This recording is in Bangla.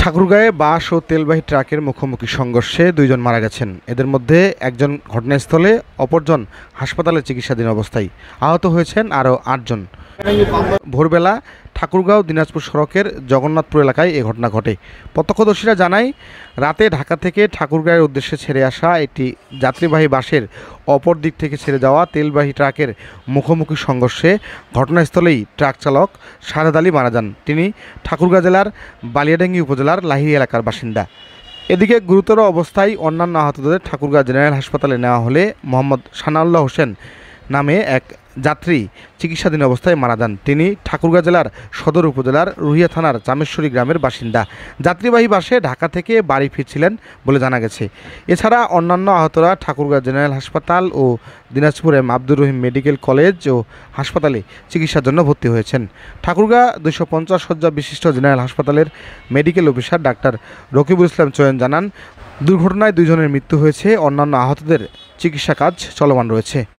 ঠাকুরগাঁয়ে বাস ও তেলবাহী ট্রাকের মুখোমুখি সংঘর্ষে দুইজন মারা গেছেন। এদের মধ্যে একজন ঘটনাস্থলে, অপরজন হাসপাতালে চিকিৎসাধীন অবস্থায়। আহত হয়েছেন আরও ৮ জন। ভোরবেলা ঠাকুরগাঁও দিনাজপুর সড়কের জগন্নাথপুর এলাকায় এ ঘটনা ঘটে। প্রত্যক্ষদর্শীরা জানায়, রাতে ঢাকা থেকে ঠাকুরগাঁয়ের উদ্দেশ্যে ছেড়ে আসা একটি যাত্রীবাহী বাসের অপর দিক থেকে ছেড়ে যাওয়া তেলবাহী ট্রাকের মুখোমুখি সংঘর্ষে ঘটনাস্থলেই ট্রাক চালক সাদেদ আলী মারা যান। তিনি ঠাকুরগাঁও জেলার বালিয়াডাঙ্গি উপজেলার লাহিড়ী এলাকার বাসিন্দা। এদিকে গুরুতর অবস্থায় অন্যান্য আহতদের ঠাকুরগাঁও জেনারেল হাসপাতালে নেওয়া হলে মোহাম্মদ সানাউল্লাহ হোসেন নামে এক যাত্রী চিকিৎসাধীন অবস্থায় মারা যান। তিনি ঠাকুরগাঁও জেলার সদর উপজেলার রুহিয়া থানার চামেশ্বরী গ্রামের বাসিন্দা। যাত্রীবাহী বাসে ঢাকা থেকে বাড়ি ফিরছিলেন বলে জানা গেছে। এছাড়া অন্যান্য আহতরা ঠাকুরগাঁও জেনারেল হাসপাতাল ও দিনাজপুরে আব্দুর রহিম মেডিকেল কলেজ ও হাসপাতালে চিকিৎসার জন্য ভর্তি হয়েছেন। ঠাকুরগাঁও 250 শয্যা বিশিষ্ট জেনারেল হাসপাতালের মেডিকেল অফিসার ডাক্তার রকিবুল ইসলাম চয়ন জানান, দুর্ঘটনায় 2 জনের মৃত্যু হয়েছে। অন্যান্য আহতদের চিকিৎসা কাজ চলমান রয়েছে।